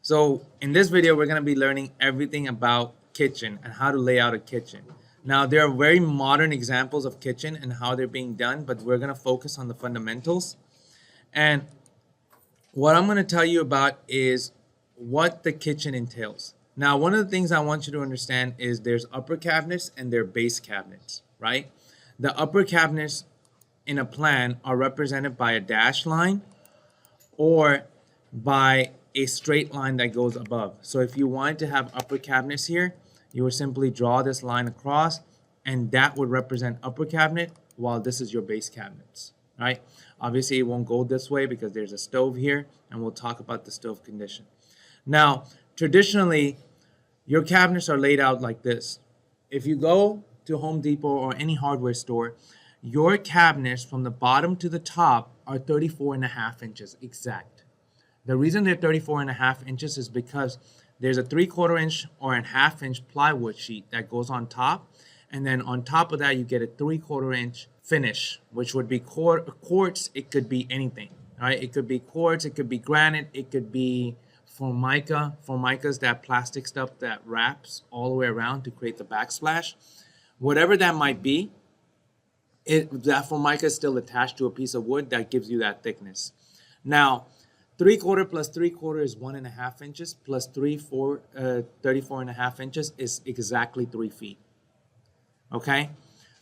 So in this video, we're going to be learning everything about kitchen and how to lay out a kitchen. Now, there are very modern examples of kitchen and how they're being done, but we're going to focus on the fundamentals. And what I'm going to tell you about is what the kitchen entails. Now, one of the things I want you to understand is there's upper cabinets and there are base cabinets, right? The upper cabinets in a plan are represented by a dashed line or by a straight line that goes above. So if you wanted to have upper cabinets here, you would simply draw this line across and that would represent upper cabinet while this is your base cabinets, right? Obviously it won't go this way because there's a stove here and we'll talk about the stove condition. Now, traditionally, your cabinets are laid out like this. If you go to Home Depot or any hardware store, your cabinets from the bottom to the top are 34.5 inches exact. The reason they're 34.5 inches is because there's a 3/4 inch or a 1/2 inch plywood sheet that goes on top, and then on top of that you get a 3/4 inch finish, which would be quartz. It could be anything, right? It could be quartz, it could be granite, it could be formica. Formica is that plastic stuff that wraps all the way around to create the backsplash. Whatever that might be, that formica is still attached to a piece of wood that gives you that thickness. Now, 3/4 plus 3/4 is 1.5 inches plus 34.5 inches is exactly 3 feet. Okay,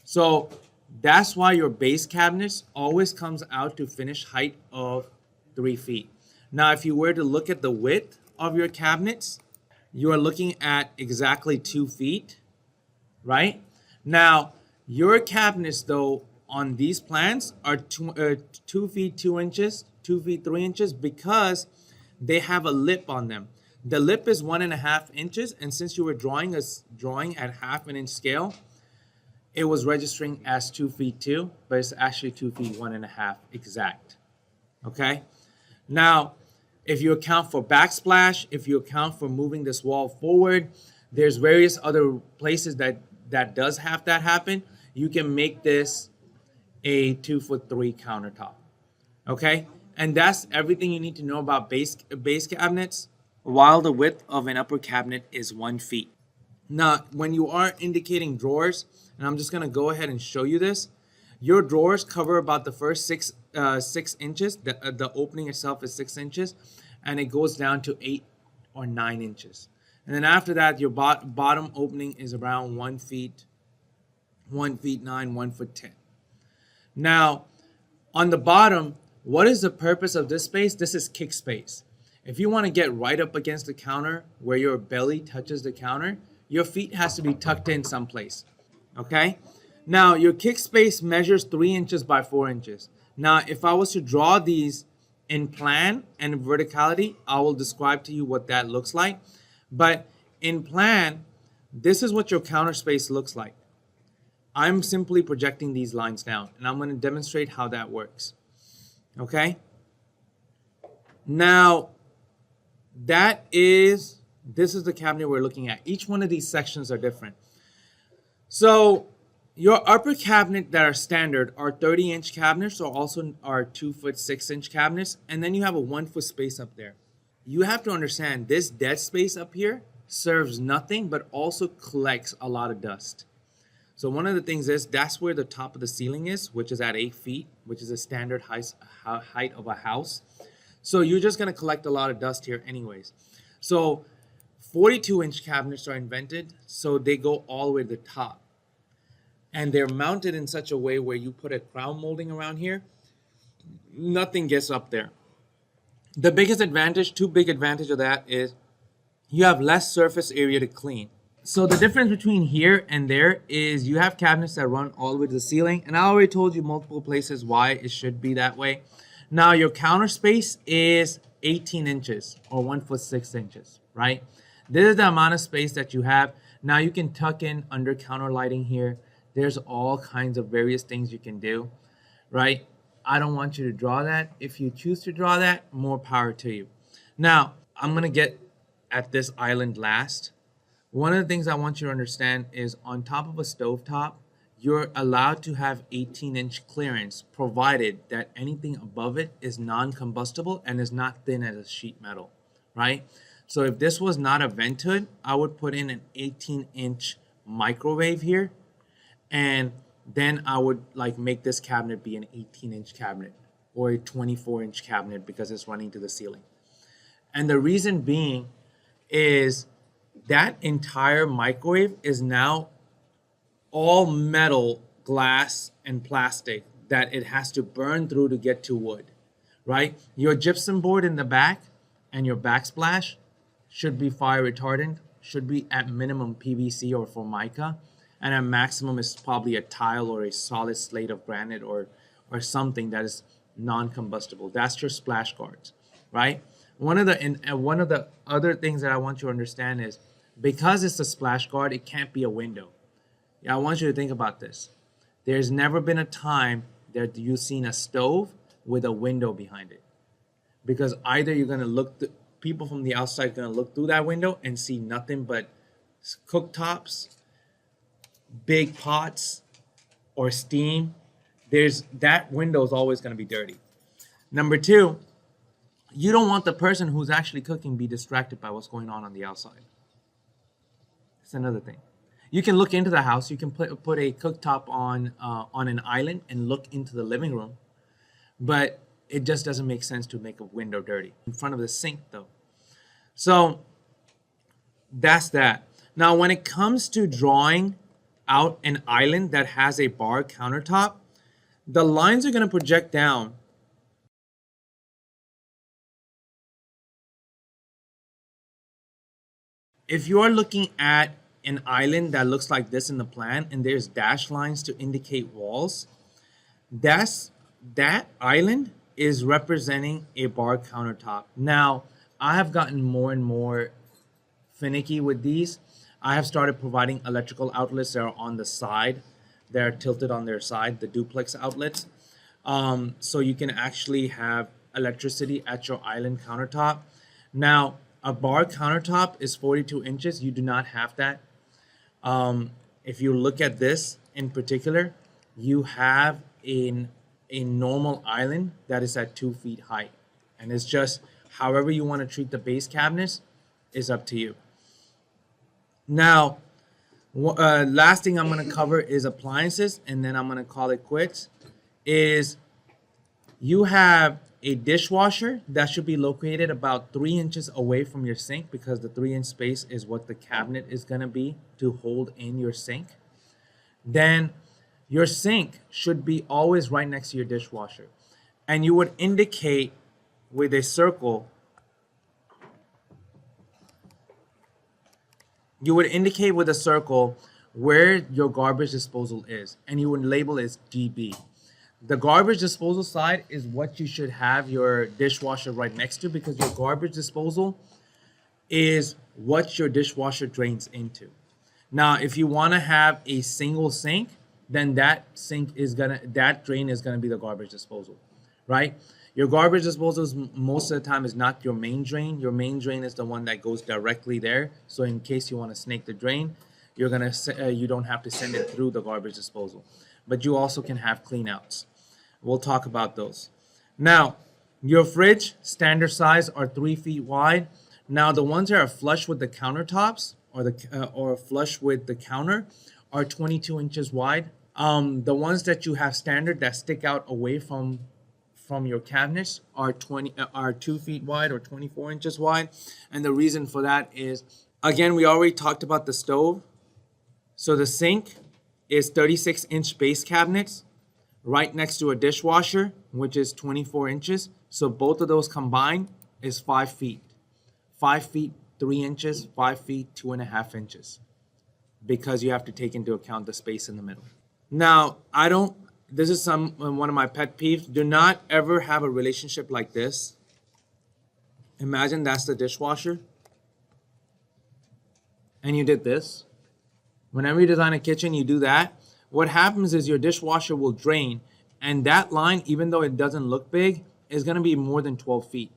so that's why your base cabinets always comes out to finish height of 3 feet. Now, if you were to look at the width of your cabinets, you are looking at exactly 2 feet, right? Now, your cabinets, though, on these plans are 2 feet 2 inches, 2 feet 3 inches because they have a lip on them. The lip is 1.5 inches, and since you were drawing at 1/2 inch scale, it was registering as 2 feet 2, but it's actually 2 feet 1.5 exact. Okay. Now, if you account for backsplash, if you account for moving this wall forward, there's various other places that does have that happen. You can make this a 2'3" countertop. Okay, and that's everything you need to know about base cabinets, while the width of an upper cabinet is 1 feet. Now, when you are indicating drawers, and I'm just going to go ahead and show you this, your drawers cover about the first 6 inches. The opening itself is 6 inches, and it goes down to 8 or 9 inches. And then after that, your bottom opening is around 1 feet 9, 1 foot 10. Now, on the bottom, what is the purpose of this space? This is kick space. If you want to get right up against the counter where your belly touches the counter, your feet has to be tucked in someplace. Okay? Now, your kick space measures 3 inches by 4 inches. Now, if I was to draw these in plan and verticality, I will describe to you what that looks like. But in plan, this is what your counter space looks like. I'm simply projecting these lines down, and I'm going to demonstrate how that works. Okay? Now, this is the cabinet we're looking at. Each one of these sections are different. So, your upper cabinet that are standard are 30-inch cabinets, or also are 2 foot 6 inch cabinets, and then you have a 1 foot space up there. You have to understand this dead space up here serves nothing but also collects a lot of dust. So one of the things is that's where the top of the ceiling is, which is at 8 feet, which is a standard height of a house. So you're just going to collect a lot of dust here anyways. So 42-inch cabinets are invented, so they go all the way to the top. And they're mounted in such a way where you put a crown molding around here, nothing gets up there. The biggest advantage, two big advantage of that is you have less surface area to clean. So the difference between here and there is you have cabinets that run all the way to the ceiling. And I already told you multiple places why it should be that way. Now your counter space is 18 inches or 1 foot 6 inches, right? This is the amount of space that you have. Now you can tuck in under counter lighting here. There's all kinds of various things you can do, right? I don't want you to draw that. If you choose to draw that, more power to you. Now, I'm going to get at this island last. One of the things I want you to understand is on top of a stovetop, you're allowed to have 18-inch clearance, provided that anything above it is non-combustible and is not thin as a sheet metal, right? So if this was not a vent hood, I would put in an 18-inch microwave here, and then I would like make this cabinet be an 18-inch cabinet or a 24-inch cabinet because it's running to the ceiling. And the reason being is that entire microwave is now all metal, glass, and plastic that it has to burn through to get to wood, right? Your gypsum board in the back and your backsplash should be fire retardant, should be at minimum PVC or Formica, and at maximum is probably a tile or a solid slate of granite or something that is non-combustible. That's your splash guards, right? One of the other things that I want you to understand is because it's a splash guard, it can't be a window. Yeah, I want you to think about this. There's never been a time that you've seen a stove with a window behind it, because either you're gonna people from the outside are gonna look through that window and see nothing but cooktops, big pots, or steam. That window is always gonna be dirty. Number two, you don't want the person who's actually cooking be distracted by what's going on the outside. That's another thing. You can look into the house. You can put a cooktop on an island and look into the living room, but it just doesn't make sense to make a window dirty in front of the sink, though. So that's that. Now, when it comes to drawing out an island that has a bar countertop, the lines are going to project down. If you are looking at an island that looks like this in the plan and there's dash lines to indicate walls, that island is representing a bar countertop. Now, I have gotten more and more finicky with these. I have started providing electrical outlets that are on the side. They're tilted on their side, the duplex outlets. So you can actually have electricity at your island countertop. Now, a bar countertop is 42 inches. You do not have that. If you look at this in particular, you have a normal island that is at 2 feet height. And it's just however you want to treat the base cabinets is up to you. Now, last thing I'm going to cover is appliances, and then I'm going to call it quits. Is you have a dishwasher that should be located about 3 inches away from your sink, because the 3-inch space is what the cabinet is going to be to hold in your sink. Then your sink should be always right next to your dishwasher. And you would indicate with a circle, where your garbage disposal is, and you would label it as GB. The garbage disposal side is what you should have your dishwasher right next to, because your garbage disposal is what your dishwasher drains into. Now, if you want to have a single sink, then that drain is gonna be the garbage disposal, right? Your garbage disposal most of the time is not your main drain. Your main drain is the one that goes directly there. So in case you want to snake the drain, you don't have to send it through the garbage disposal. But you also can have cleanouts. We'll talk about those. Now, your fridge, standard size, are 3 feet wide. Now, the ones that are flush with the countertops or flush with the counter are 22 inches wide. The ones that you have standard that stick out away from your cabinets are 2 feet wide or 24 inches wide. And the reason for that is, again, we already talked about the stove. So the sink is 36-inch base cabinets right next to a dishwasher, which is 24 inches. So both of those combined is 5 feet. 5 feet, 3 inches, 5 feet, 2.5 inches. Because you have to take into account the space in the middle. Now, this is one of my pet peeves. Do not ever have a relationship like this. Imagine that's the dishwasher. And you did this. Whenever you design a kitchen, you do that. What happens is your dishwasher will drain, and that line, even though it doesn't look big, is going to be more than 12 feet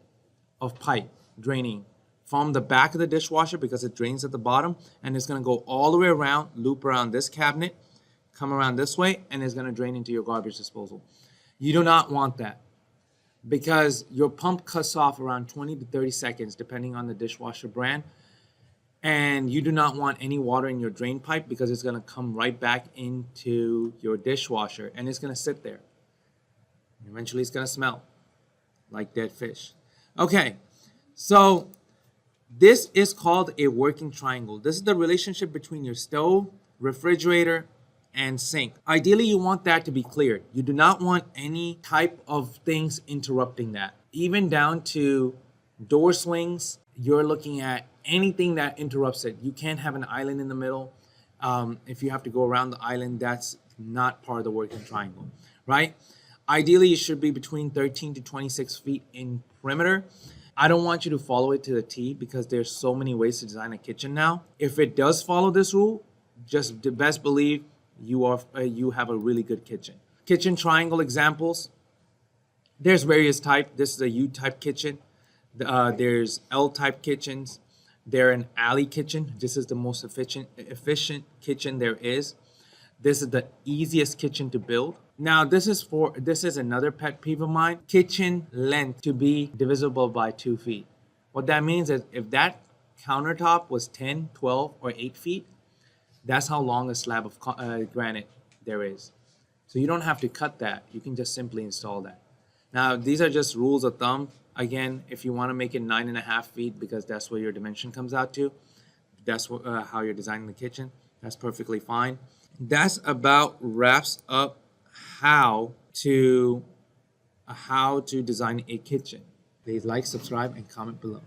of pipe draining from the back of the dishwasher, because it drains at the bottom, and it's going to go all the way around, loop around this cabinet, come around this way, and it's going to drain into your garbage disposal. You do not want that. because your pump cuts off around 20 to 30 seconds depending on the dishwasher brand, and you do not want any water in your drain pipe because it's going to come right back into your dishwasher and it's going to sit there. Eventually it's going to smell like dead fish. Okay, so this is called a working triangle. This is the relationship between your stove, refrigerator, and sink. Ideally, you want that to be cleared. You do not want any type of things interrupting that. Even down to door swings, you're looking at anything that interrupts it. You can't have an island in the middle. If you have to go around the island, that's not part of the working triangle, right? Ideally, it should be between 13 to 26 feet in perimeter. I don't want you to follow it to the T because there's so many ways to design a kitchen now. If it does follow this rule, just best believe you have a really good kitchen. Kitchen triangle examples. There's various types. This is a U-type kitchen. There's L-type kitchens. They're an alley kitchen. This is the most efficient kitchen there is. This is the easiest kitchen to build. Now, this is another pet peeve of mine. Kitchen length to be divisible by 2 feet. What that means is if that countertop was 10, 12, or 8 feet, that's how long a slab of granite there is. So you don't have to cut that. You can just simply install that. Now, these are just rules of thumb. Again, if you want to make it 9.5 feet because that's where your dimension comes out to, that's how you're designing the kitchen, that's perfectly fine. That's about wraps up how to design a kitchen. Please like, subscribe, and comment below.